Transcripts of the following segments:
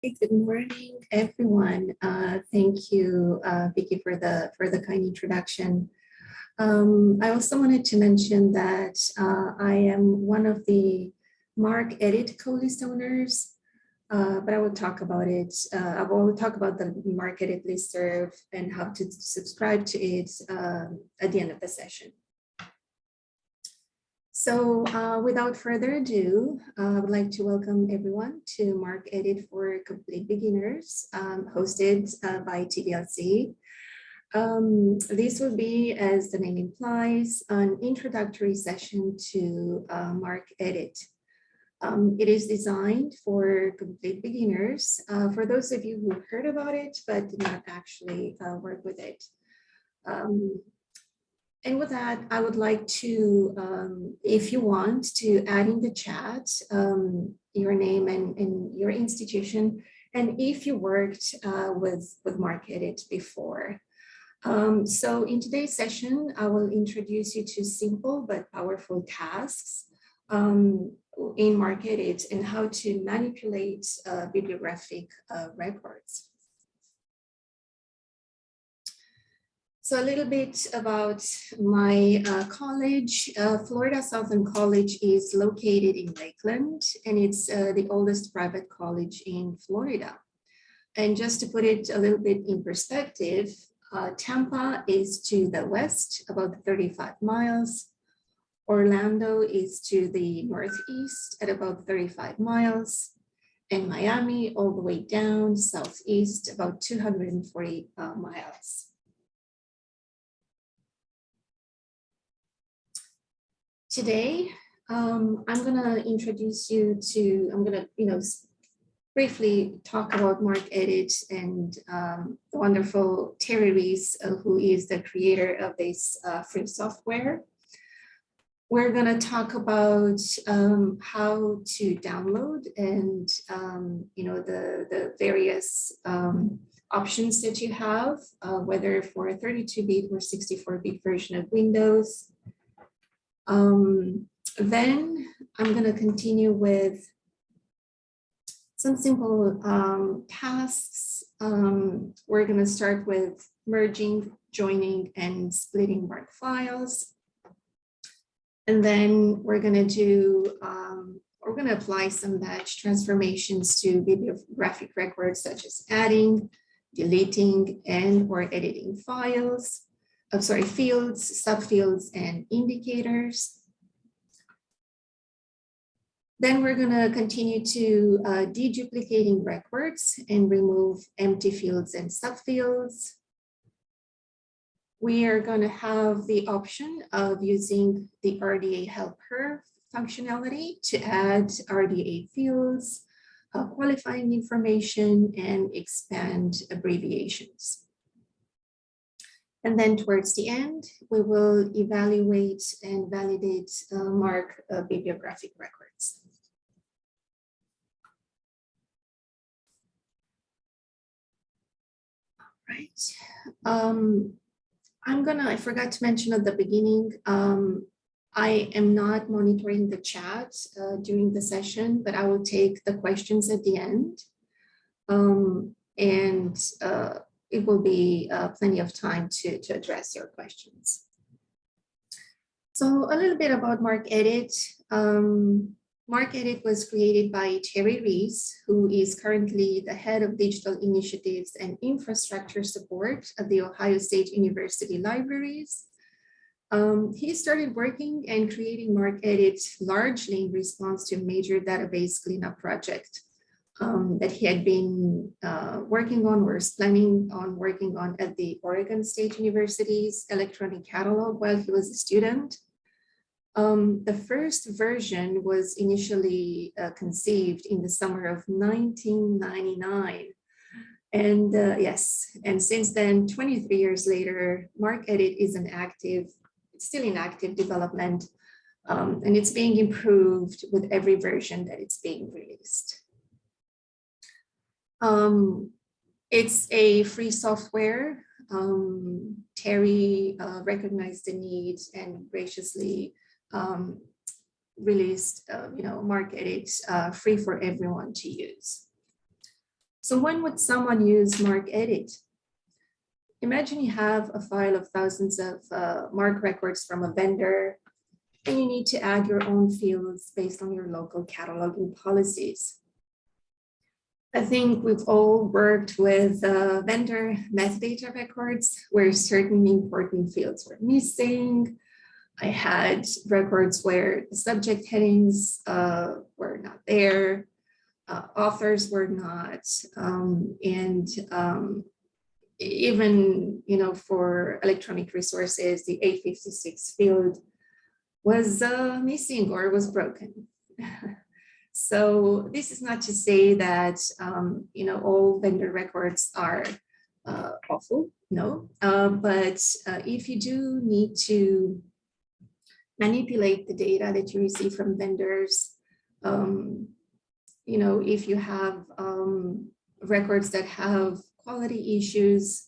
Good morning, everyone. Thank you, Vicky, for the kind introduction. I also wanted to mention that I am one of the MarcEdit co-list owners, but I will talk about it. I will talk about the MarcEdit listserv and how to subscribe to it at the end of the session. So without further ado, I would like to welcome everyone to MarcEdit for Complete Beginners, hosted by TBLC. This will be, as the name implies, an introductory session to MarcEdit. It is designed for complete beginners, for those of you who heard about it but did not actually work with it. And with that, I would like to, if you want, to add in the chat your name and your institution, and if you worked with MarcEdit before. So in today's session, I will introduce you to simple but powerful tasks in MarcEdit and how to manipulate bibliographic records. So a little bit about my college. Florida Southern College is located in Lakeland, and it's the oldest private college in Florida. And just to put it a little bit in perspective, Tampa is to the west, about 35 miles. Orlando is to the northeast at about 35 miles. And Miami all the way down southeast, about 240 miles. Today, I'm gonna introduce you to, I'm gonna, briefly talk about MarcEdit and the wonderful Terry Reese, who is the creator of this free software. We're gonna talk about how to download and, the various options that you have, whether for a 32-bit or 64-bit version of Windows. Then I'm going to continue with some simple tasks. We're going to start with merging, joining, and splitting MARC files. And then we're going to do, we're going to apply some batch transformations to bibliographic records, such as adding, deleting, and or editing files. Fields, subfields, and indicators. Then we're going to continue to deduplicating records and remove empty fields and subfields. We are going to have the option of using the RDA Helper functionality to add RDA fields, qualifying information, and expand abbreviations. And then towards the end, we will evaluate and validate MARC bibliographic records. All right. I forgot to mention at the beginning, I am not monitoring the chat during the session, but I will take the questions at the end. It will be plenty of time to address your questions. So a little bit about MarcEdit. MarcEdit was created by Terry Reese, who is currently the head of digital initiatives and infrastructure support at the Ohio State University Libraries. He started working and creating MarcEdit largely in response to a major database cleanup project that he had been working on or was planning on working on at the Oregon State University's electronic catalog while he was a student. The first version was initially conceived in the summer of 1999. And and since then, 23 years later, MarcEdit is still in active development, and it's being improved with every version that it's being released. It's a free software. Terry recognized the need and graciously released, MarcEdit free for everyone to use. So when would someone use MarcEdit? Imagine you have a file of thousands of MARC records from a vendor, and you need to add your own fields based on your local cataloging policies. I think we've all worked with vendor metadata records where certain important fields were missing. I had records where the subject headings were not there, authors were not, even, for electronic resources, the 856 field was missing or was broken. So this is not to say that, all vendor records are awful, no, but if you do need to manipulate the data that you receive from vendors, if you have records that have quality issues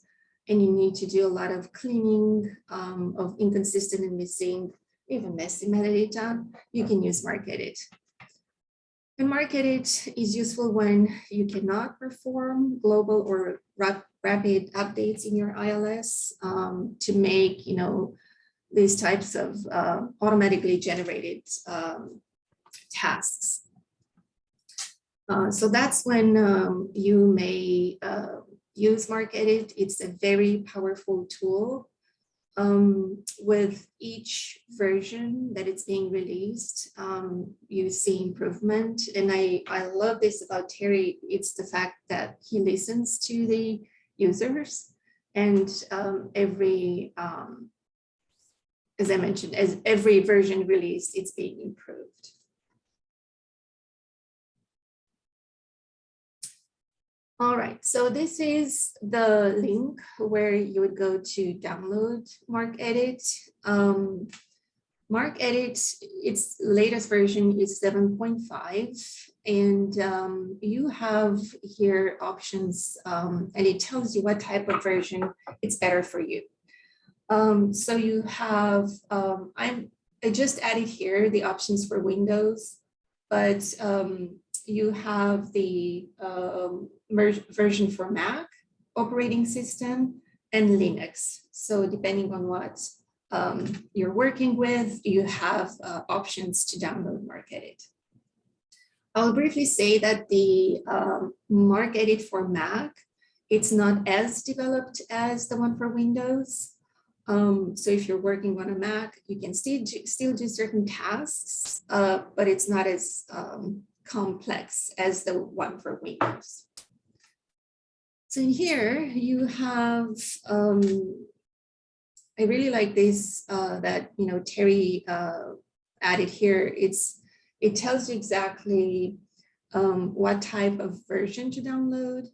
and you need to do a lot of cleaning of inconsistent and missing, even messy metadata, you can use MarcEdit. And MarcEdit is useful when you cannot perform global or rapid updates in your ILS to make, these types of automatically generated tasks. So that's when you may use MarcEdit. It's a very powerful tool. With each version that it's being released, you see improvement. And I love this about Terry. It's the fact that he listens to the users, and as I mentioned, as every version released, it's being improved. All right, so this is the link where you would go to download MarcEdit. MarcEdit, its latest version is 7.5, and you have here options, and it tells you what type of version it's better for you. So you have, I just added here the options for Windows, but you have the version for Mac operating system and Linux. So depending on what you're working with, you have options to download MarcEdit. I'll briefly say that the MarcEdit for Mac, it's not as developed as the one for Windows. So if you're working on a Mac, you can still do certain tasks, but it's not as complex as the one for Windows. So in here you have, I really like this that Terry added here. It tells you exactly what type of version to download.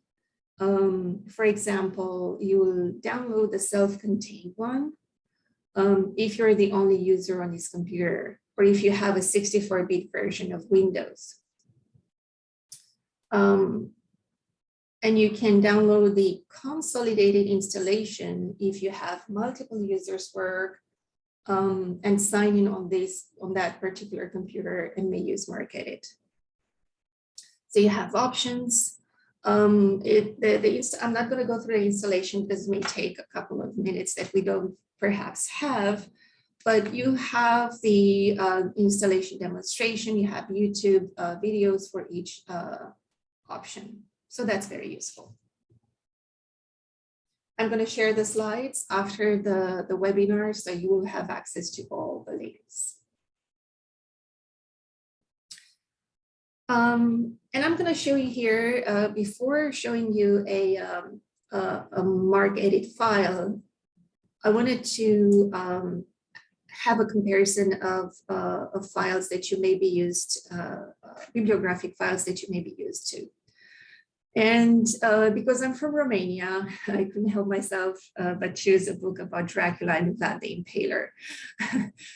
For example, you will download the self-contained one if you're the only user on this computer, or if you have a 64-bit version of Windows. And you can download the consolidated installation if you have multiple users work and sign in on that particular computer and may use MarcEdit. So you have options. I'm not going to go through the installation because it may take a couple of minutes that we don't perhaps have, but you have the installation demonstration. You have YouTube videos for each option. So that's very useful. I'm going to share the slides after the webinar, so you will have access to all the links. And I'm going to show you here, before showing you a MarcEdit file, I wanted to have a comparison of files that you may be used, bibliographic files that you may be used to. And because I'm from Romania, I couldn't help myself but choose a book about Dracula and Vlad the Impaler.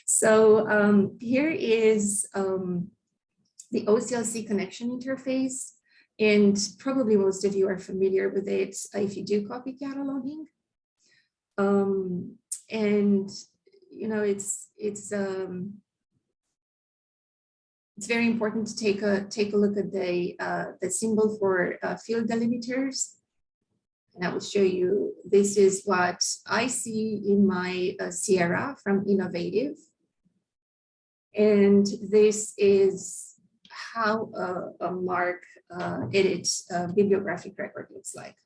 So here is the OCLC connection interface, and probably most of you are familiar with it if you do copy cataloging. And it's it's very important to take a look at the symbol for field delimiters. And I will show you, this is what I see in my Sierra from Innovative. And this is how a MarcEdit bibliographic record looks like.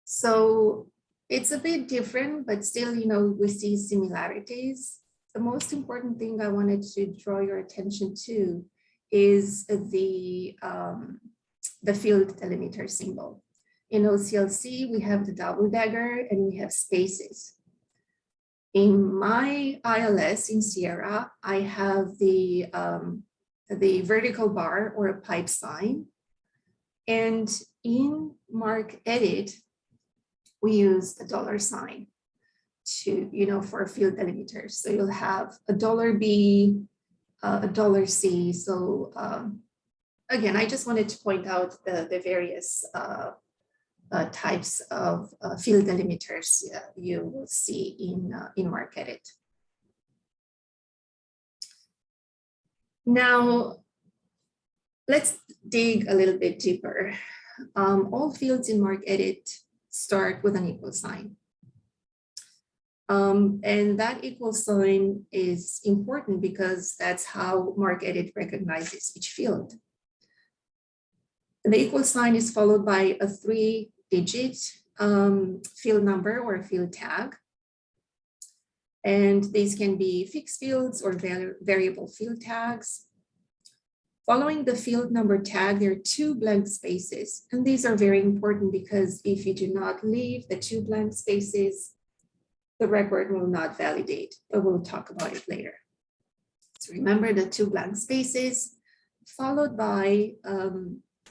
So it's a bit different, but still, you know, we see similarities. The most important thing I wanted to draw your attention to is the field delimiter symbol. In OCLC, we have the double dagger and we have spaces. In my ILS in Sierra, I have the vertical bar or a pipe sign. And in MarcEdit, we use the $sign to, you know, for field delimiters. So you'll have a $B, a $C. So again, I just wanted to point out the various types of field delimiters you will see in MarcEdit. Now, let's dig a little bit deeper. All fields in MarcEdit start with an equal sign. And that equal sign is important because that's how MarcEdit recognizes each field. The equal sign is followed by a 3-digit field number or a field tag. And these can be fixed fields or variable field tags. Following the field number tag, there are 2 blank spaces. And these are very important because if you do not leave the 2 blank spaces, the record will not validate, but we'll talk about it later. So remember the 2 blank spaces, followed by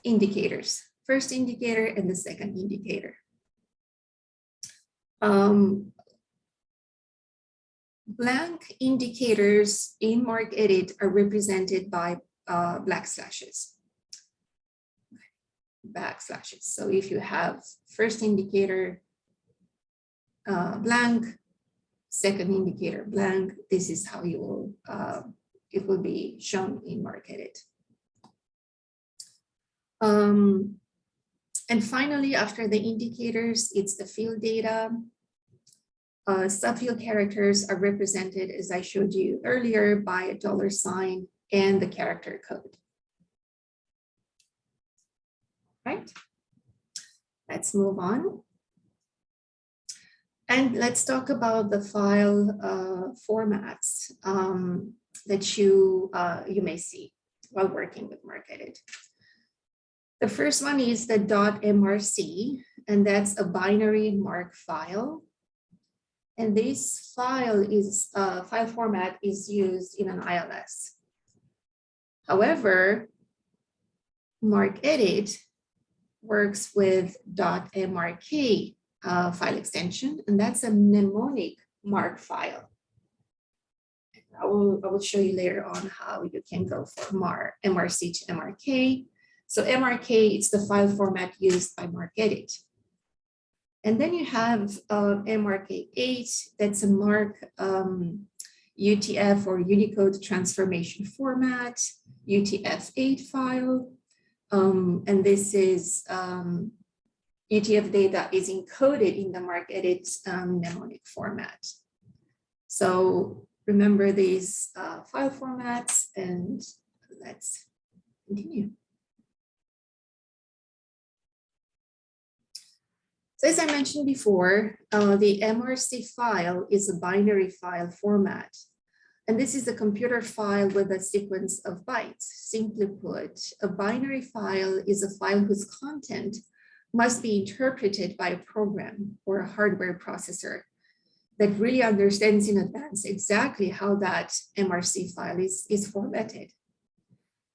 indicators, first indicator and the second indicator. Blank indicators in MarcEdit are represented by backslashes. So if you have first indicator blank, second indicator blank, this is how you will it will be shown in MarcEdit. And finally, after the indicators, it's the field data. Subfield characters are represented, as I showed you earlier, by a $sign and the character code. Right? Let's move on. And let's talk about the file formats that you may see while working with MarcEdit. The first one is the .mrc, and that's a binary MARC file. And this file format is used in an ILS. However, MarcEdit works with .mrk file extension, and that's a mnemonic MARC file. I will show you later on how you can go from MRC to MRK. So MRK is the file format used by MarcEdit. And then you have MRK8, that's a MARC UTF or Unicode transformation format, UTF-8 file. And this is UTF data is encoded in the MarcEdit mnemonic format. So remember these file formats, and let's continue. So as I mentioned before, the MRC file is a binary file format. And this is a computer file with a sequence of bytes. Simply put, a binary file is a file whose content must be interpreted by a program or a hardware processor that really understands in advance exactly how that MRC file is formatted.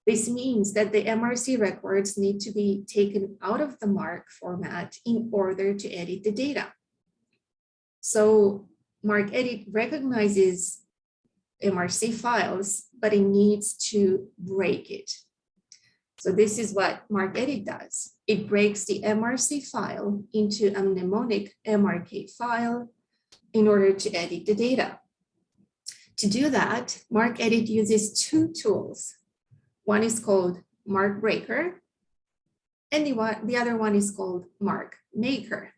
This means that the MRC records need to be taken out of the MARC format in order to edit the data. So MarcEdit recognizes MRC files, but it needs to break it. So this is what MarcEdit does. It breaks the MRC file into a mnemonic MRK file in order to edit the data. To do that, MarcEdit uses two tools. One is called MARC Breaker, and the other one is called MARC Maker.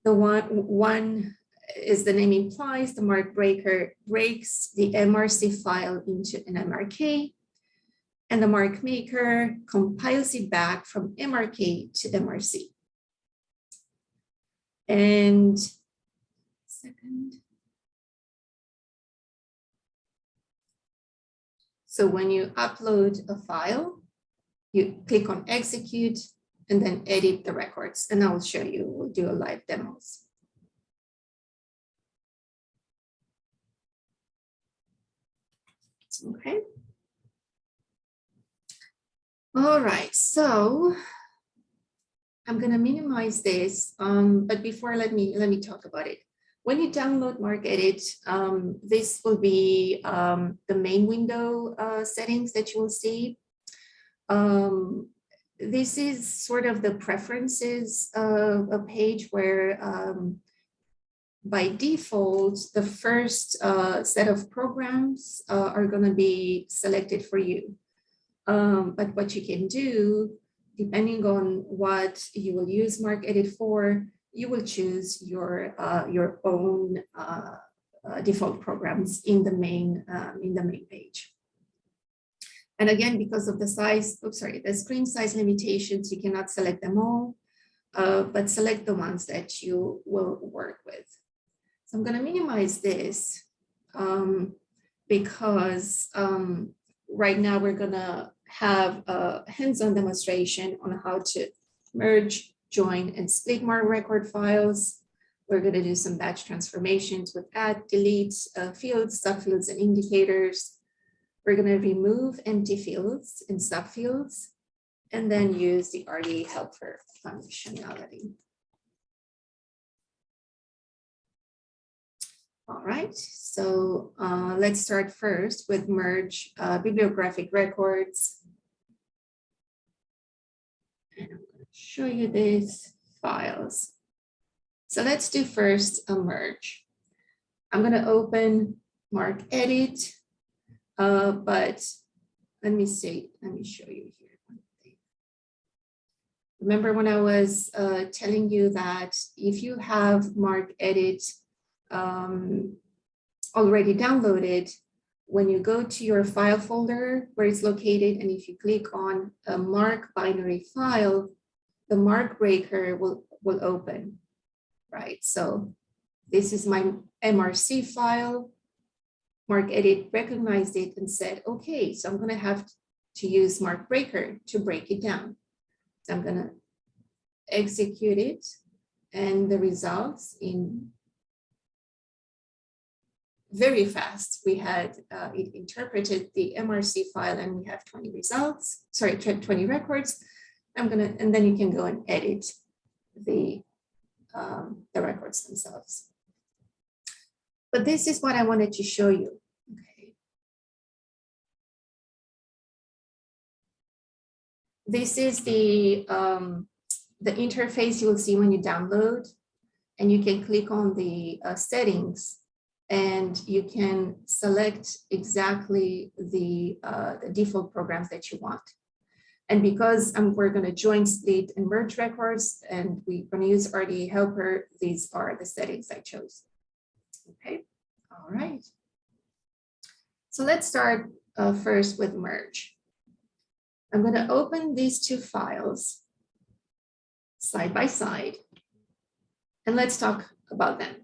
The one as the name implies, the MARC Breaker breaks the MRC file into an MRK, and the MARC Maker compiles it back from MRK to MRC. And so when you upload a file, you click on execute and then edit the records. And I will show you, we'll do a live demos. Okay. All right, so I'm going to minimize this, but before let me talk about it. When you download MarcEdit, this will be the main window settings that you will see. This is sort of the preferences of a page where by default, the first set of programs are going to be selected for you. But what you can do, depending on what you will use MarcEdit for, you will choose your own default programs in the main page. And again, because of the the screen size limitations, you cannot select them all, but select the ones that you will work with. So I'm going to minimize this because right now we're going to have a hands-on demonstration on how to merge, join, and split MARC record files. We're going to do some batch transformations with add, delete fields, subfields, and indicators. We're going to remove empty fields and subfields, and then use the RDA Helper functionality. All right, so let's start first with merge bibliographic records. And I'm going to show you these files. So let's do first a merge. I'm going to open MarcEdit, but let me show you here one thing. Remember when I was telling you that if you have MarcEdit already downloaded, when you go to your file folder where it's located, and if you click on a MARC binary file, the MARC Breaker will open, right? So this is my MRC file. MarcEdit recognized it and said, okay, so I'm going to have to use MARC Breaker to break it down. So I'm going to execute it, and the results in very fast. We had it interpreted the MRC file, and we have 20 results, sorry, 20 records. And then you can go and edit the records themselves. But this is what I wanted to show you. Okay. This is the interface you will see when you download, and you can click on the settings, and you can select exactly the default programs that you want. And because we're going to join, split, and merge records, and we're going to use RDA Helper, these are the settings I chose. Okay, all right. So let's start first with merge. I'm going to open these two files side by side, and let's talk about them.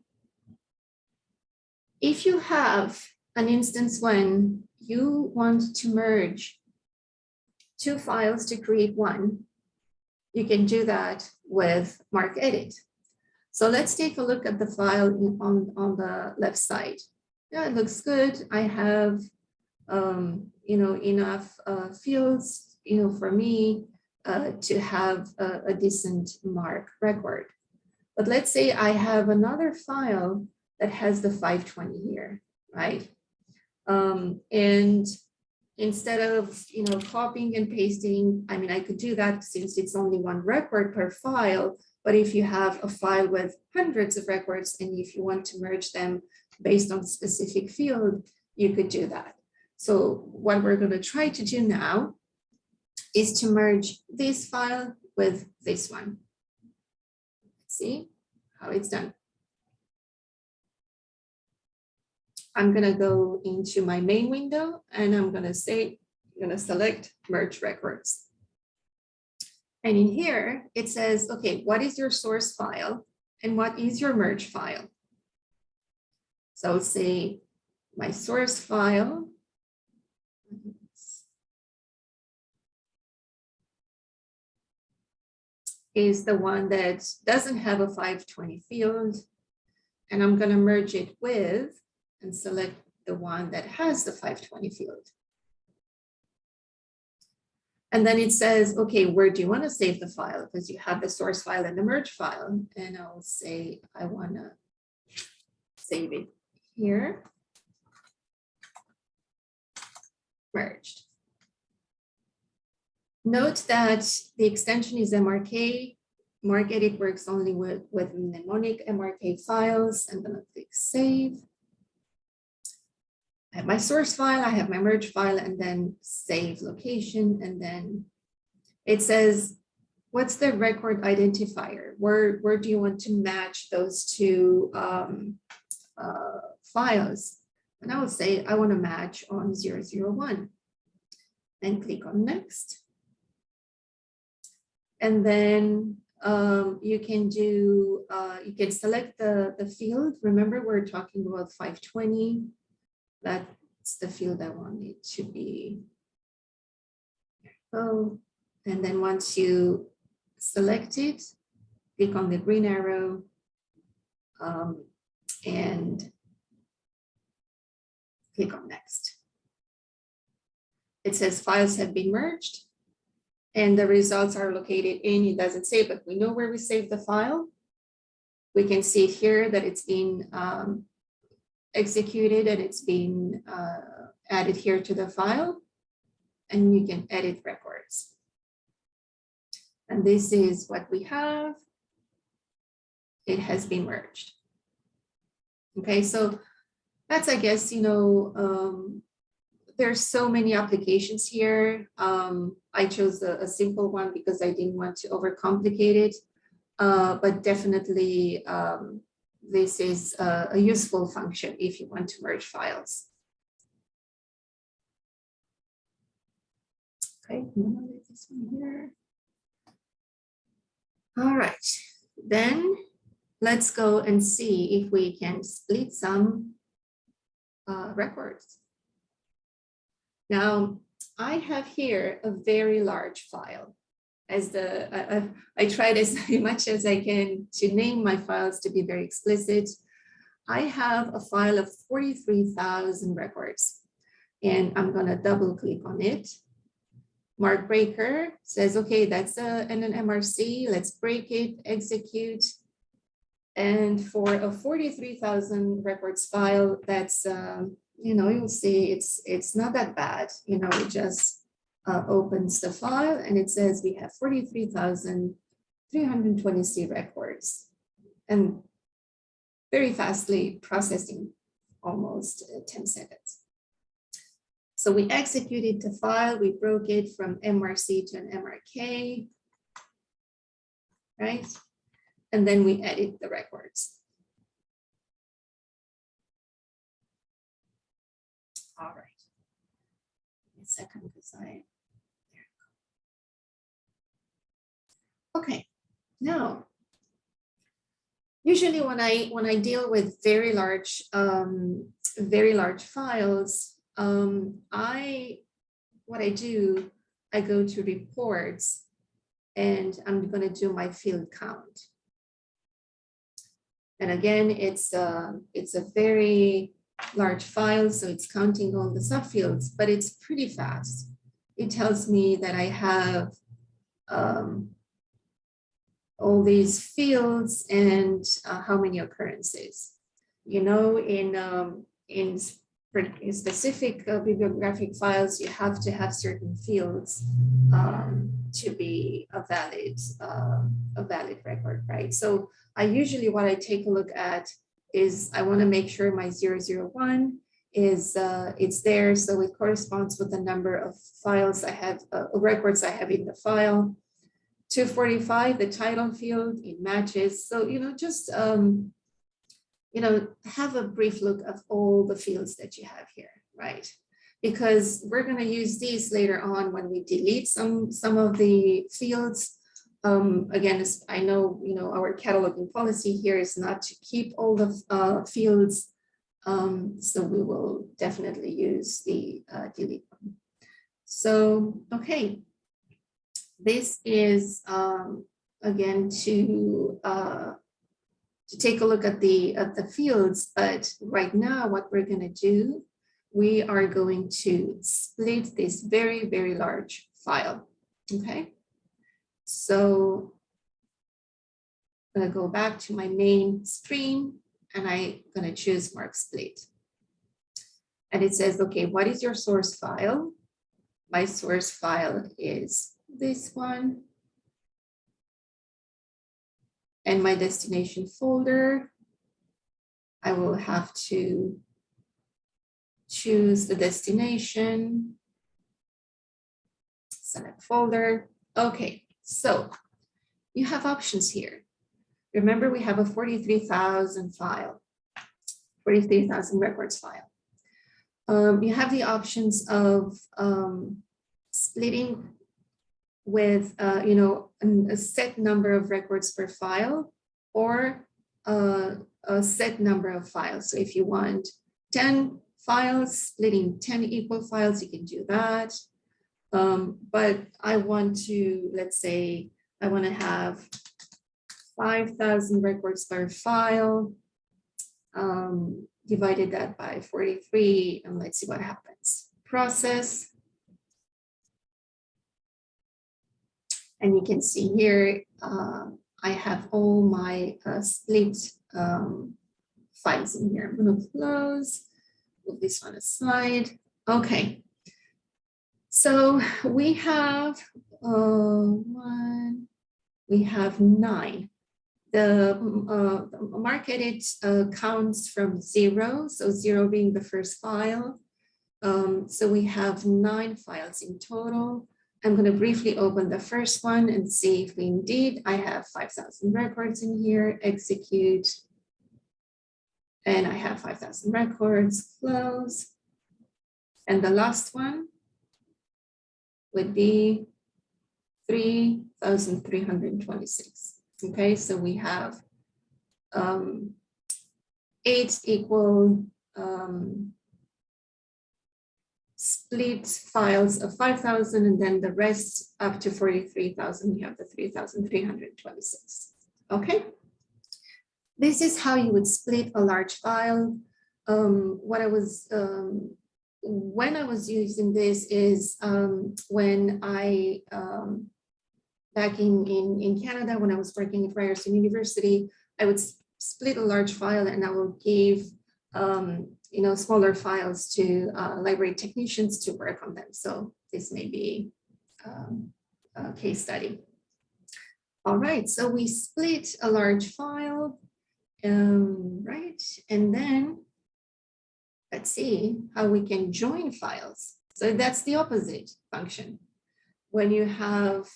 If you have an instance when you want to merge two files to create one, you can do that with MarcEdit. So let's take a look at the file on the left side. Yeah, it looks good. I have enough fields for me to have a decent MARC record. But let's say I have another file that has the 520 here, right? And instead of copying and pasting, I mean, I could do that since it's only one record per file. But if you have a file with hundreds of records, and if you want to merge them based on specific field, you could do that. So what we're going to try to do now is to merge this file with this one. Let's see how it's done. I'm going to go into my main window and I'm going to select merge records. And in here, it says, okay, what is your source file and what is your merge file? So I'll say my source file is the one that doesn't have a 520 field. And I'm going to merge it with and select the one that has the 520 field. And then it says, okay, where do you want to save the file? Because you have the source file and the merge file. And I'll say, I want to save it here. Merged. Note that the extension is MRK. MarcEdit works only with mnemonic MRK files. I'm going to click save. I have my source file, I have my merge file, and then save location. And then it says, what's the record identifier? Where do you want to match those two files? And I will say, I want to match on 001 and click on next. And then you can select the field. Remember, we're talking about 520. That's the field I want it to be. Oh, and then once you select it, click on the green arrow and click on next. It says files have been merged and the results are located in, it doesn't say, but we know where we saved the file. We can see here that it's been executed and it's been added here to the file, and you can edit records. And this is what we have. It has been merged. Okay, so that's, I guess, there's so many applications here. I chose a simple one because I didn't want to overcomplicate it, but definitely this is a useful function if you want to merge files. Okay, this one here. All right, then let's go and see if we can split some records. Now, I have here a very large file. I tried as much as I can to name my files to be very explicit. I have a file of 43,000 records, and I'm going to double click on it. Mark breaker says, okay, that's an MRC. Let's break it, execute. And for a 43,000 records file, that's, you'll see it's not that bad. It just opens the file and it says we have 43,320 records and very fastly processing, almost 10 seconds. So we executed the file, we broke it from MRC to an MRK, right? And then we edit the records. All right. Give me a second because there. Okay. Now, usually when I deal with very large files, what I do, I go to reports and I'm going to do my field count. And again, it's a very large file, so it's counting all the subfields, but it's pretty fast. It tells me that I have all these fields and how many occurrences. In specific bibliographic files, you have to have certain fields to be a valid record, right? So what I take a look at is I want to make sure my 001 is it's there, so it corresponds with the number of files I have, records I have in the file. 245, the title field, it matches. So, just, have a brief look of all the fields that you have here, right? Because we're going to use these later on when we delete some of the fields. Again, I know, our cataloging policy here is not to keep all the fields. So we will definitely use the delete one. So, okay. This is, again, to take a look at the fields, but right now what we're going to do, we are going to split this very, very large file, okay? So I'm going to go back to my main stream and I'm going to choose MARC split. And it says, okay, what is your source file? My source file is this one. And my destination folder, I will have to choose the destination, select folder. Okay, so you have options here. Remember, we have a 43,000 file, 43,000 records file. You have the options of splitting with, a set number of records per file, or a set number of files. So if you want 10 files, splitting 10 equal files, you can do that. But I want to, let's say, I want to have 5,000 records per file, divided that by 43, and let's see what happens. Process. And you can see here, I have all my split files in here. I'm going to close, move this one aside. Okay. So we have we have 9. The MarcEdit counts from 0, so 0 being the first file. So we have 9 files in total. I'm going to briefly open the first one and see if indeed I have 5,000 records in here, execute. And I have 5,000 records, close. And the last one would be 3,326. Okay, so we have 8 equal split files of 5,000, and then the rest up to 43,000, you have the 3,326. Okay, this is how you would split a large file. What I was when I was using this is when I back in Canada, when I was working at Ryerson University, I would split a large file and I will give smaller files to library technicians to work on them. So this may be a case study. All right, so we split a large file, right? And then let's see how we can join files. So that's the opposite function. When you have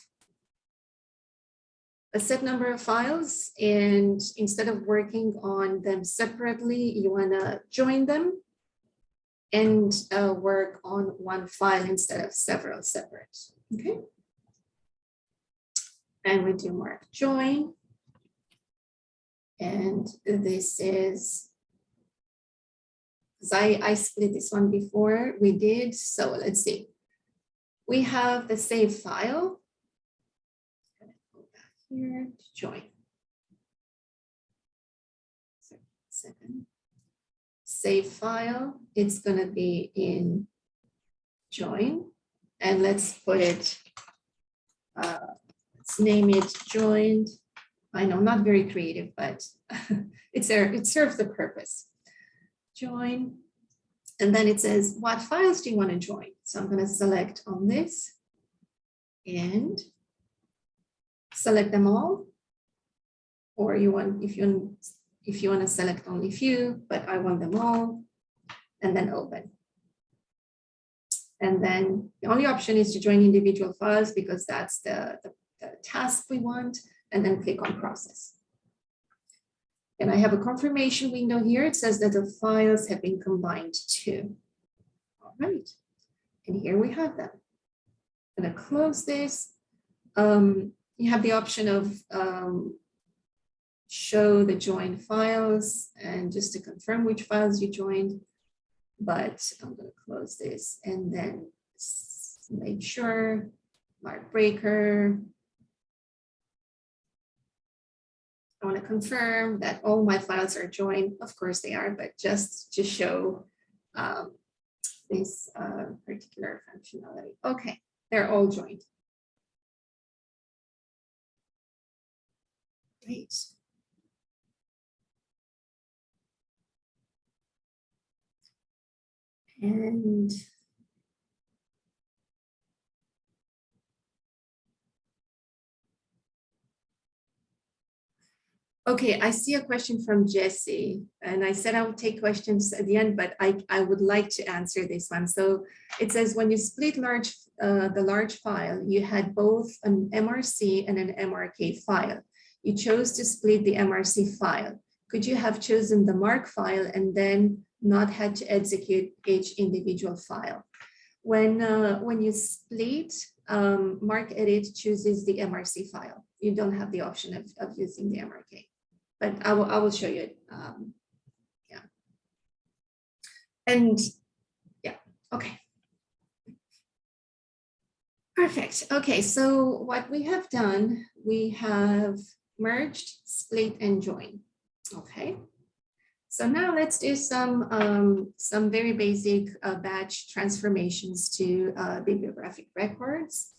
a set number of files, and instead of working on them separately, you want to join them and work on one file instead of several separate. Okay. And we do MARC join. And this is, because I split this one before we did. So let's see. We have the save file. Here to join. Second. Save file. It's going to be in join. And let's put it, let's name it joined. I know, not very creative, but it serves the purpose. Join. And then it says, what files do you want to join? So I'm going to select on this and select them all, or you want, if if you want to select only few, but I want them all, and then open. And then the only option is to join individual files because that's the task we want, and then click on process. And I have a confirmation window here. It says that the files have been combined too. All right, and here we have them. I'm gonna close this. You have the option of show the joined files and just to confirm which files you joined. But I'm going to close this and then make sure mark breaker. I want to confirm that all my files are joined. Of course they are, but just to show this particular functionality. Okay, they're all joined. Great. And okay, I see a question from Jesse, and I said I would take questions at the end, but I would like to answer this one. So it says when you split the large file, you had both an MRC and an MRK file. You chose to split the MRC file. Could you have chosen the MARC file and then not had to execute each individual file? When you split, MarcEdit chooses the MRC file. You don't have the option of using the MRK, but I will show you it. Yeah, and yeah, okay. Perfect. Okay, so what we have done, we have merged, split, and joined. Okay. So now let's do some very basic batch transformations to bibliographic records.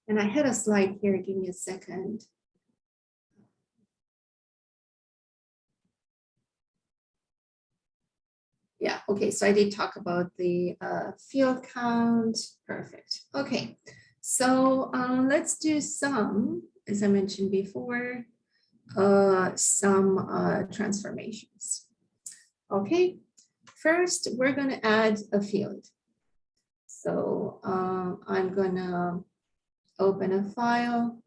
And I had a slide here, give me a second. Yeah, okay, so I did talk about the field count, perfect. Okay, so let's do some, as I mentioned before, some transformations. Okay, first we're gonna add a field. So I'm gonna open a file.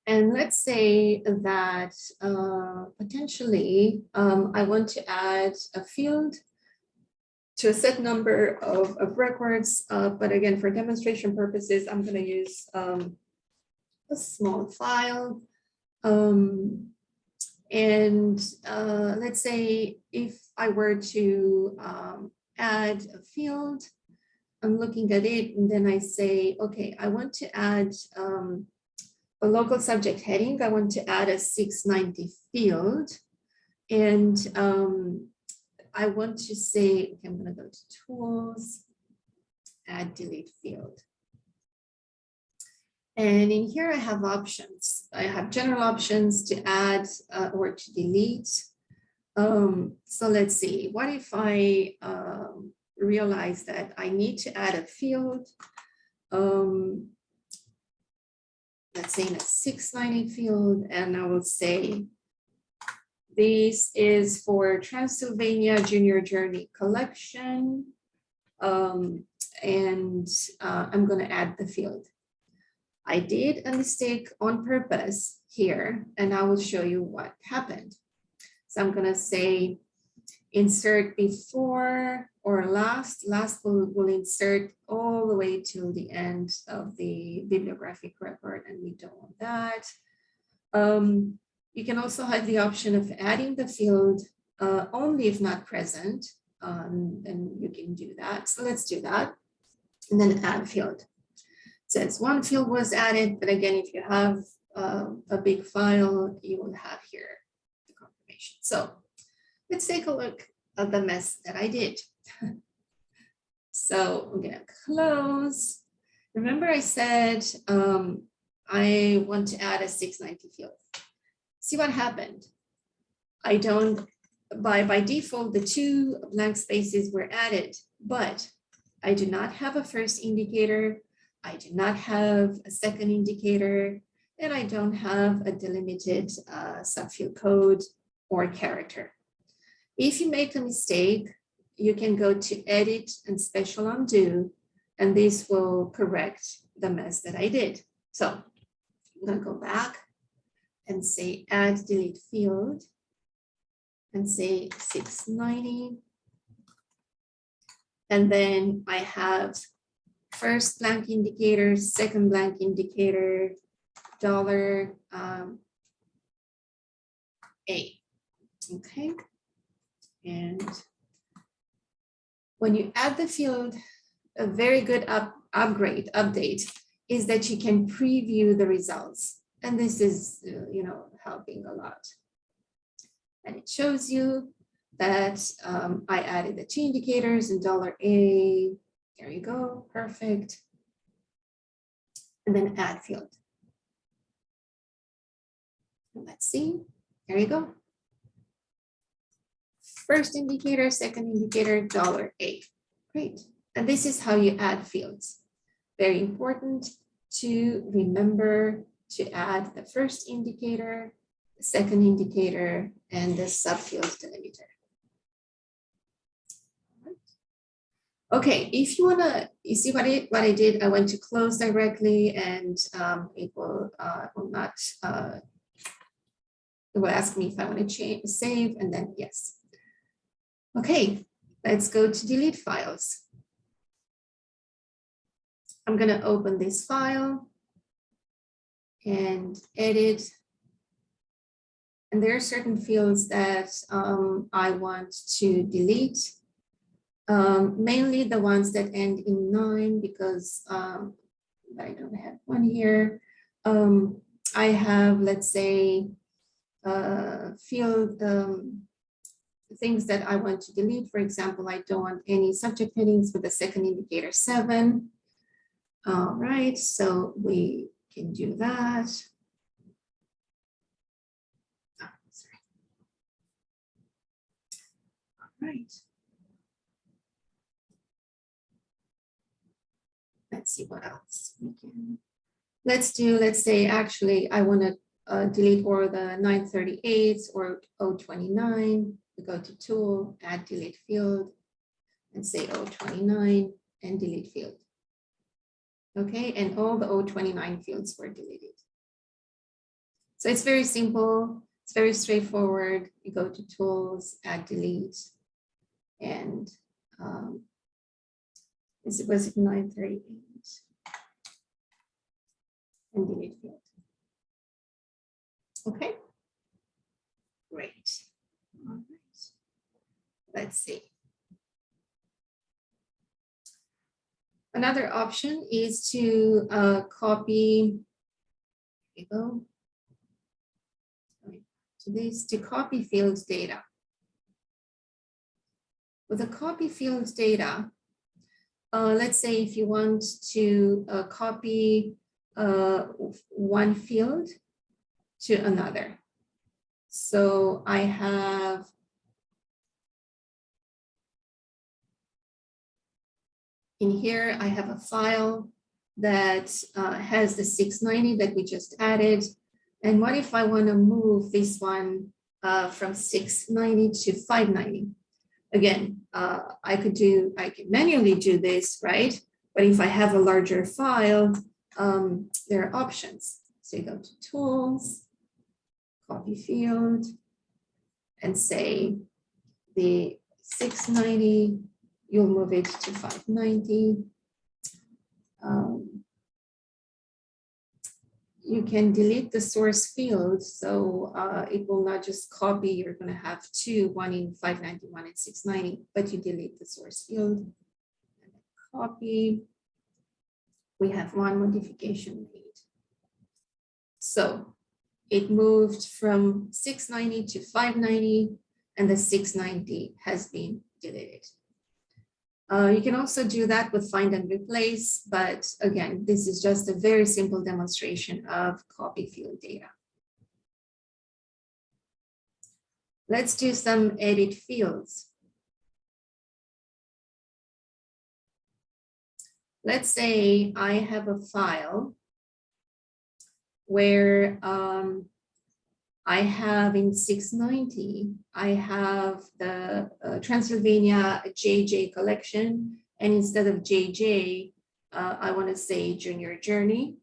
And let's say that potentially I want to add a field to a set number of records. But again, for demonstration purposes, I'm going to use a small file. Let's say if I were to add a field, I'm looking at it and then I say, okay, I want to add a local subject heading. I want to add a 690 field. And I want to say, okay, I'm going to go to tools, add delete field. And in here I have options. I have general options to add or to delete. So let's see, what if I realize that I need to add a field? Let's say in a 690 field, and I will say, this is for Transylvania Junior Journey Collection. I'm going to add the field. I did a mistake on purpose here, and I will show you what happened. So I'm going to say insert before or last. Last will insert all the way till the end of the bibliographic record, and we don't want that. You can also have the option of adding the field only if not present, and you can do that. So let's do that, and then add field. It says one field was added, but again, if you have a big file, you will have here the confirmation. So let's take a look at the mess that I did. So I'm gonna close. Remember I said I want to add a 690 field. See what happened? I don't by default, the 2 blank spaces were added, but I do not have a first indicator. I do not have a second indicator, and I don't have a delimited subfield code or character. If you make a mistake, you can go to Edit and Special Undo, and this will correct the mess that I did. So I'm going to go back and say Add Delete Field and say 690. And then I have first blank indicator, second blank indicator, $A. Okay. And when you add the field, a very good update is that you can preview the results. And this is, helping a lot. And it shows you that I added the 2 indicators and $A. There you go, perfect. And then add field. And let's see, there you go. First indicator, second indicator, $A. Great. And this is how you add fields. Very important to remember to add the first indicator, the second indicator, and the subfield delimiter. Okay, if you you see what I did, I went to close directly, and it will not, it will ask me if I want to save, and then yes. Okay, let's go to delete files. I'm going to open this file and edit. And there are certain fields that I want to delete, mainly the ones that end in 9, because I don't have one here. I have, let's say, field things that I want to delete. For example, I don't want any subject headings with the second indicator 7. All right, so we can do that. Oh, sorry. All right. Let's see what else we can. Let's say, actually, I want to delete all the 938s or 029. We go to Tool, Add Delete Field, and say 029 and delete field. Okay, and all the 029 fields were deleted. So it's very simple. It's very straightforward. You go to Tools, Add Delete, and was it 938 and delete field. Okay, great. All right. Let's see. Another option is to copy. Here we go. To this, to copy fields data. With a copy fields data, let's say if you want to copy one field to another. So I have in here, I have a file that has the 690 that we just added. And what if I want to move this one from 690 to 590? Again, I can manually do this, right? But if I have a larger file, there are options. So you go to Tools, Copy Field, and say the 690, you'll move it to 590. You can delete the source field, so it will not just copy. You're going to have two, one in 590, one in 690, but you delete the source field. Copy. We have one modification made. So it moved from 690 to 590, and the 690 has been deleted. You can also do that with find and replace, but again, this is just a very simple demonstration of copy field data. Let's do some edit fields. Let's say I have a file where I have in 690, I have the Transylvania JJ collection, and instead of JJ, I want to say Junior Journey.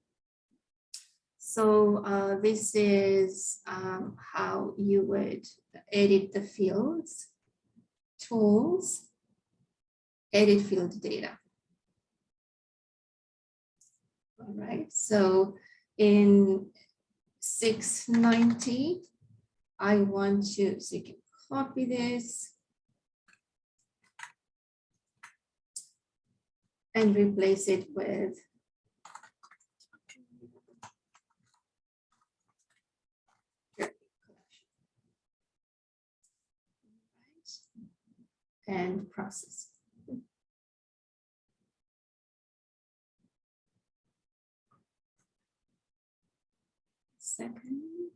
So this is how you would edit the fields, tools, edit field data. All right, so in 690, I want to, so you can copy this and replace it with and process. Second.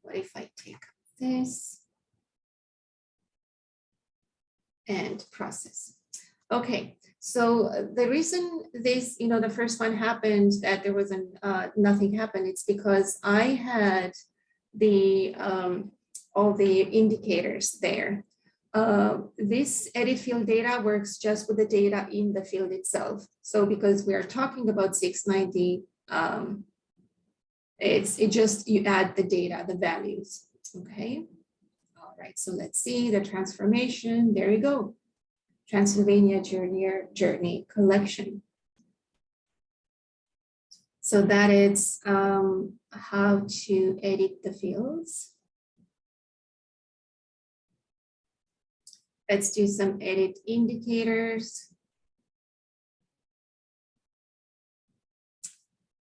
What if I take this and process? Okay, so the reason this, the first one happened, that there wasn't nothing happened, it's because I had the all the indicators there. This edit field data works just with the data in the field itself. So because we are talking about 690, you add the data, the values. Okay. All right. So let's see the transformation. There you go. Transylvania Journey collection. So that is how to edit the fields. Let's do some edit indicators.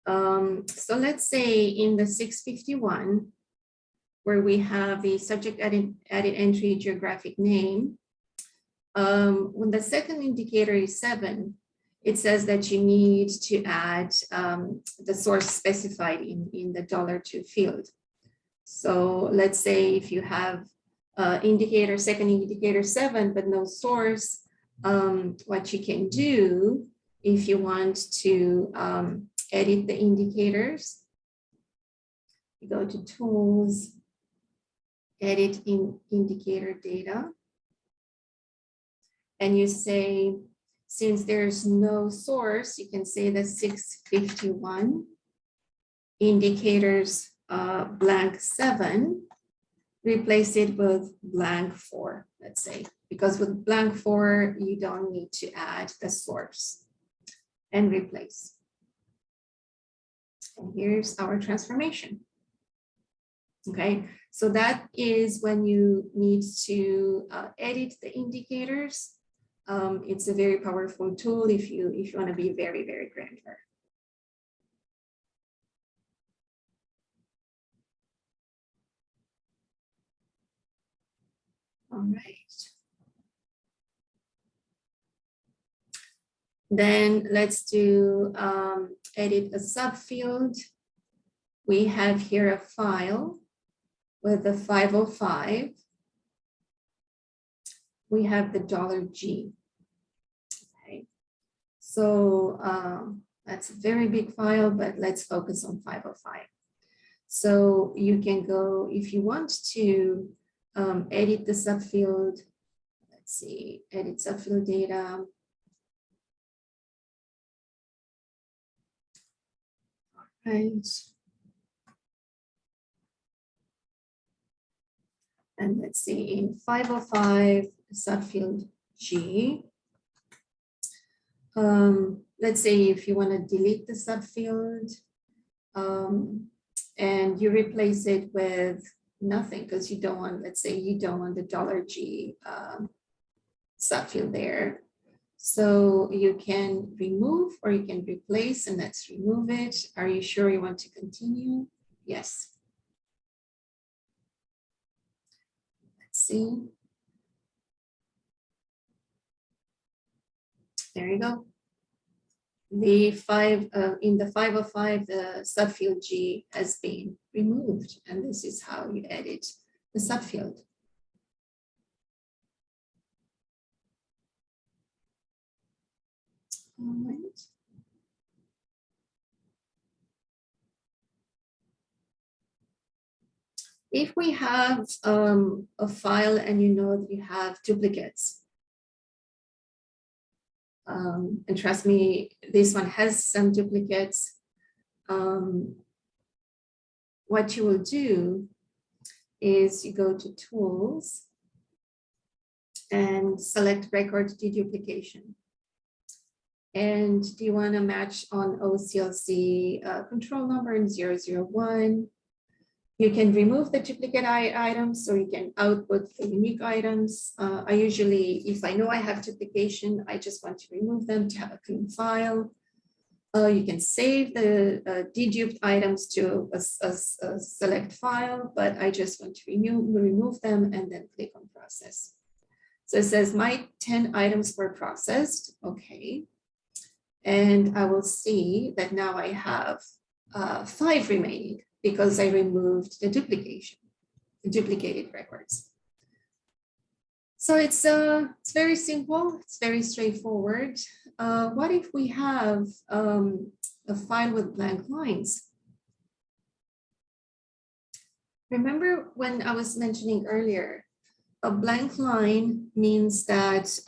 So let's say in the 651, where we have the subject edit entry geographic name, when the second indicator is 7, it says that you need to add the source specified in the $2 field. So let's say if you have second indicator 7, but no source, what you can do if you want to edit the indicators, you go to Tools, Edit in Indicator Data, and you say, since there's no source, you can say the 651 indicators blank 7, replace it with blank 4, let's say, because with blank 4, you don't need to add the source, and replace. And here's our transformation. Okay, so that is when you need to edit the indicators. It's a very powerful tool if you want to be very, very granular. All right. Then let's do edit a subfield. We have here a file with the 505. We have the $G. Okay, so that's a very big file, but let's focus on 505. So you can go, if you want to edit the subfield, let's see, edit subfield data. All right. And let's see, in 505 subfield G, let's say if you want to delete the subfield and you replace it with nothing because you don't want, let's say you don't want the $G subfield there. So you can remove or you can replace, and let's remove it. Are you sure you want to continue? Yes. See, there you go. the in the 505, the subfield G has been removed, and this is how you edit the subfield. All right. If we have a file and you know that you have duplicates, and trust me, this one has some duplicates, what you will do is you go to Tools and select Record Deduplication. And do you want to match on OCLC control number in 001? You can remove the duplicate items, or you can output the unique items. I usually, if I know I have duplication, I just want to remove them to have a clean file. You can save the deduped items to a select file, but I just want to remove them and then click on Process. So it says my 10 items were processed. Okay. And I will see that now I have 5 remaining, because I removed the duplicated records. So it's very simple, it's very straightforward. What if we have a file with blank lines? Remember when I was mentioning earlier, a blank line means that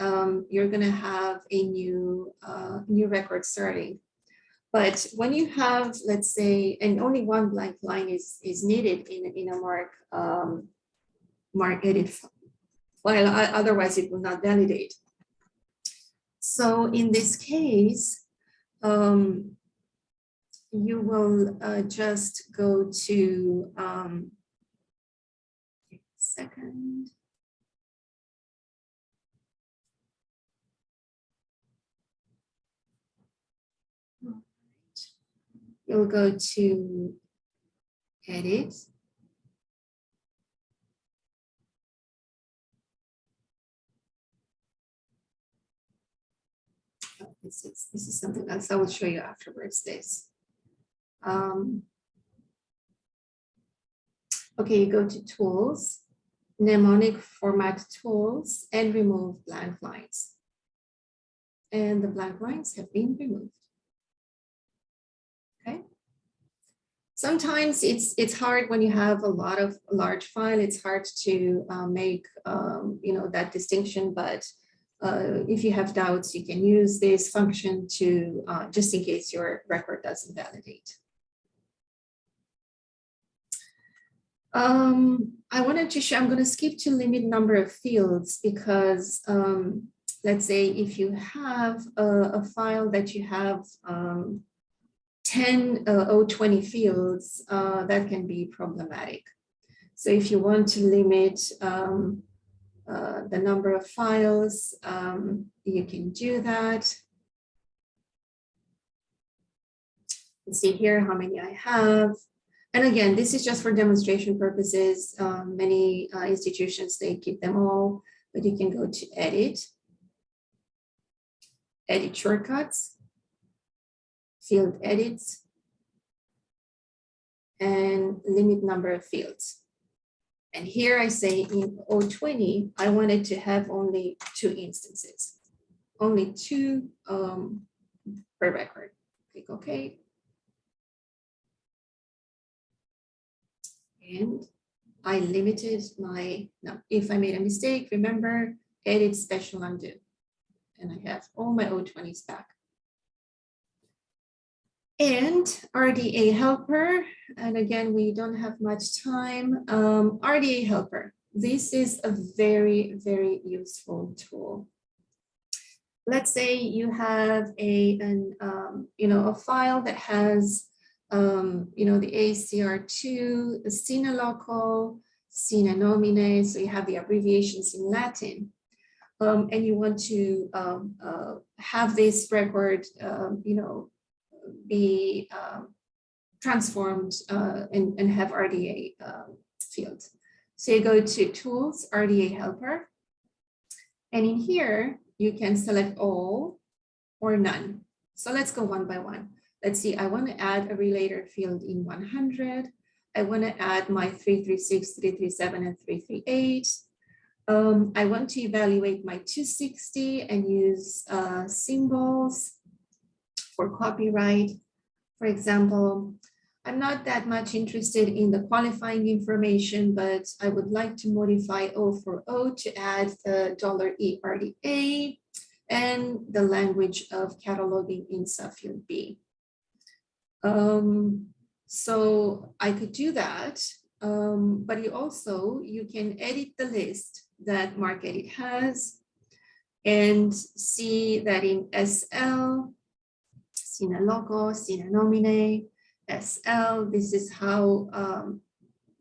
you're going to have a new record starting. But when you have, let's say, and only one blank line is needed in a MarcEdit file, otherwise it will not validate. So in this case, you will just go to, second. You'll go to Edit. Oh, this is something else I will show you afterwards. This. Okay, you go to Tools, Mnemonic Format Tools, and remove blank lines. And the blank lines have been removed. Okay. Sometimes it's hard when you have a large file. It's hard to make that distinction. But if you have doubts, you can use this function to just in case your record doesn't validate. I wanted to show. I'm going to skip to limit number of fields because let's say if you have a file that you have 10 020 fields, that can be problematic. So if you want to limit the number of files, you can do that. Let's see here how many I have. And again, this is just for demonstration purposes. Many institutions, they keep them all, but you can go to Edit, Edit Shortcuts, Field Edits, and limit number of fields. And here I say in 020, I wanted to have only 2 instances, only 2 per record. Click OK. And I limited my, now if I made a mistake, remember, edit special undo. And I have all my 020s back. And RDA Helper, and again, we don't have much time. RDA Helper, this is a very, very useful tool. Let's say you have a file that has the ACR2, the Sina local, Sina nomine, so you have the abbreviations in Latin, and you want to have this record, be transformed and have RDA fields. So you go to Tools, RDA Helper, and in here you can select all or none. So let's go one by one. Let's see, I want to add a relator field in 100. I want to add my 336, 337, and 338. I want to evaluate my 260 and use symbols for copyright. For example, I'm not that much interested in the qualifying information, but I would like to modify O4O to add the $E RDA and the language of cataloging in subfield B. So I could do that, but you can edit the list that MarcEdit has and see that in SL, sine logo, sine nomine, SL, this is how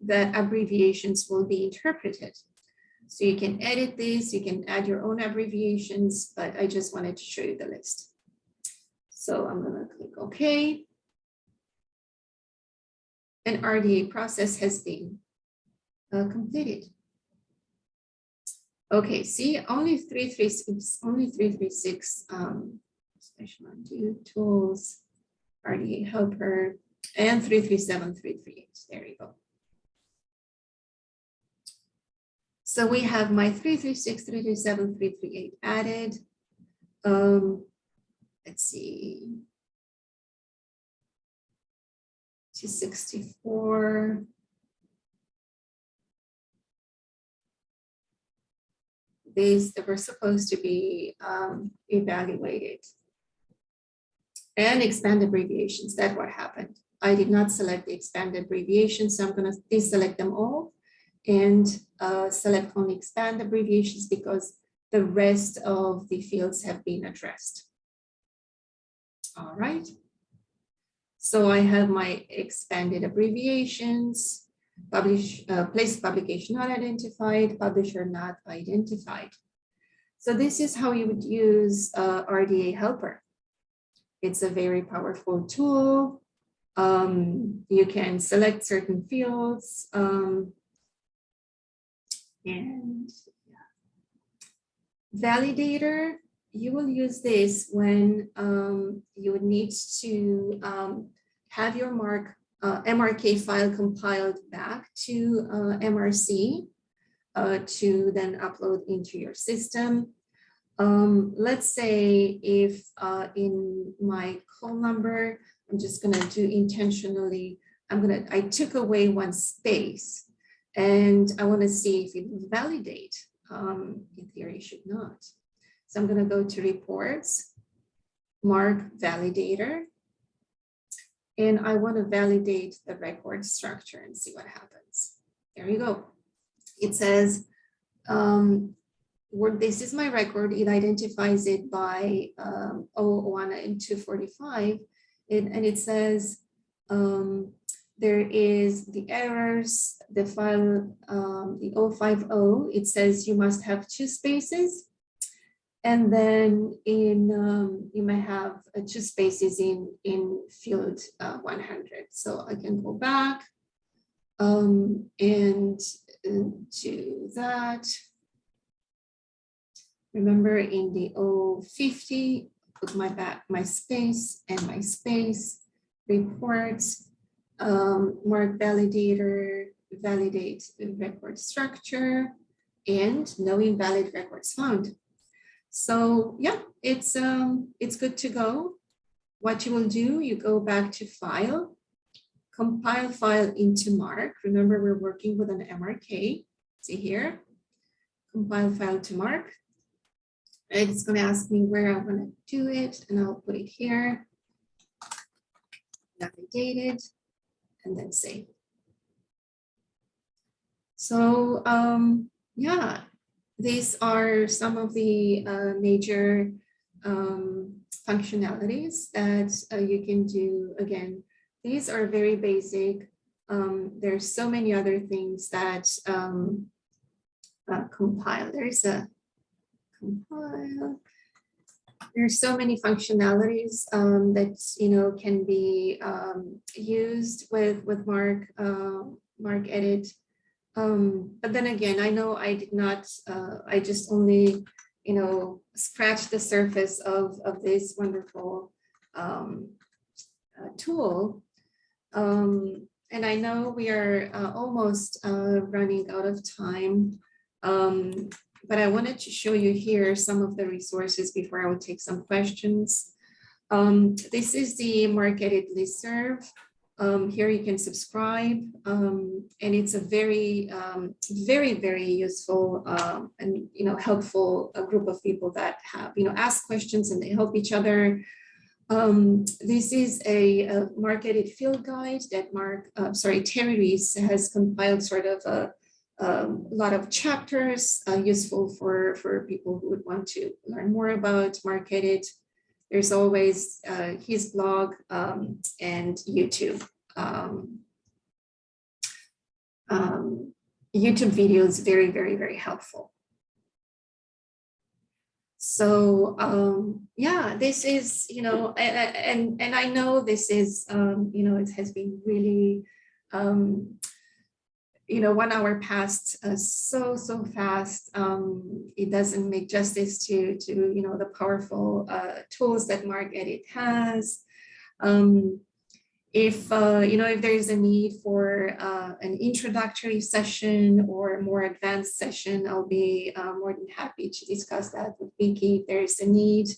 that abbreviations will be interpreted. So you can edit this, you can add your own abbreviations, but I just wanted to show you the list. So I'm going to click OK. An RDA process has been completed. Okay, see, only 336, special undo, tools, RDA Helper, and 337, 338. There you go. So we have my 336, 337, 338 added. Let's see. 264. These that were supposed to be evaluated. And expand abbreviations, that's what happened. I did not select the expand abbreviations, so I'm going to deselect them all and select only expand abbreviations because the rest of the fields have been addressed. All right. So I have my expanded abbreviations, place of publication not identified, publisher not identified. So this is how you would use RDA Helper. It's a very powerful tool. You can select certain fields and validator. You will use this when you would need to have your MRK file compiled back to MRC to then upload into your system. Let's say if in my call number, I'm just going to do intentionally, I took away one space and I want to see if it will validate. In theory, it should not. So I'm going to go to reports, MARC validator, and I want to validate the record structure and see what happens. There you go. It says, this is my record. It identifies it by 001 and 245, and it says there is the errors, the file, the 050. It says you must have 2 spaces. And then you may have 2 spaces in field 100. So I can go back and do that. Remember in the 050, put my space and my space, reports, MARC validator, validate the record structure, and no invalid records found. So yeah, it's good to go. What you will do, you go back to file, compile file into MARC. Remember, we're working with an MRK. See here, compile file to MARC. And it's going to ask me where I want to do it, and I'll put it here. Validated, and then save. So yeah. These are some of the major functionalities that you can do. Again, these are very basic. There's so many other things that compile. There's a compile. There's so many functionalities that can be used with MarcEdit. But then again, I know I did not, I just only, scratched the surface of this wonderful tool. And I know we are almost running out of time, but I wanted to show you here some of the resources before I would take some questions. This is the MarcEdit listserv. Here you can subscribe, and it's a very, very useful and helpful group of people that have ask questions and they help each other. This is a MarcEdit field guide that Terry Rees has compiled, sort of a lot of chapters useful for people who would want to learn more about MarcEdit. There's always his blog and YouTube. YouTube videos, very helpful. So yeah, this is, and I know this is, it has been really, 1 hour passed so fast. It doesn't make justice to the powerful tools that MarcEdit has. If there is a need for an introductory session or a more advanced session, I'll be more than happy to discuss that with Vicky if there is a need.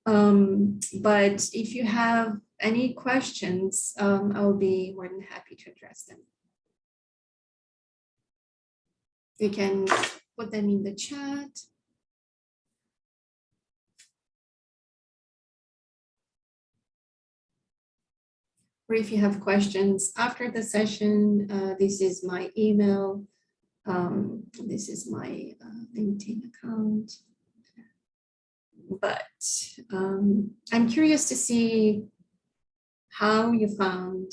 But if you have any questions, I'll be more than happy to address them. You can put them in the chat. Or if you have questions after the session, this is my email. This is my LinkedIn account. But I'm curious to see how you found,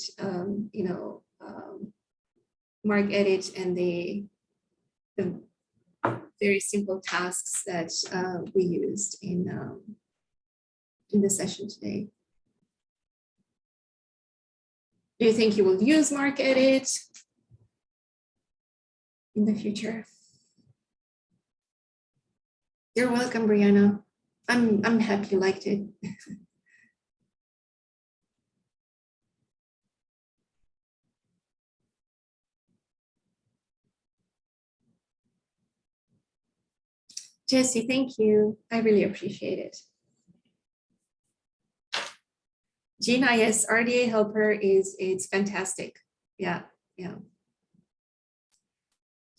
MarcEdit and the very simple tasks that we used in the session today. Do you think you will use MarcEdit in the future? You're welcome, Brianna. I'm happy you liked it. Jesse, thank you. I really appreciate it. Gina, yes, RDA Helper it's fantastic. Yeah.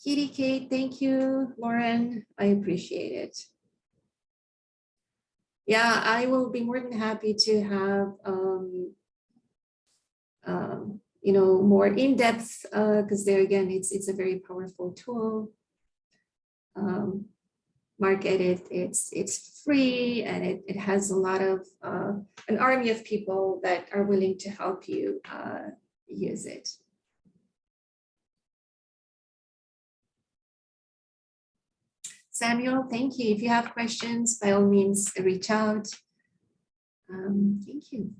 Kitty Kate, thank you. Lauren, I appreciate it. Yeah, I will be more than happy to have more in-depth, because there again, it's a very powerful tool. MarcEdit, it's free, and it has a lot of an army of people that are willing to help you use it. Samuel, thank you. If you have questions, by all means, reach out. Thank you.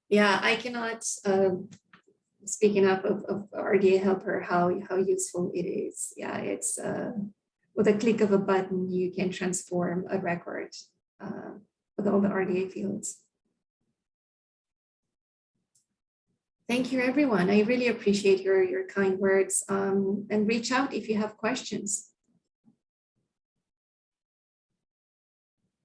Yeah, I cannot speak enough of RDA Helper, how useful it is. Yeah, it's with a click of a button, you can transform a record with all the RDA fields. Thank you, everyone. I really appreciate your kind words, and reach out if you have questions.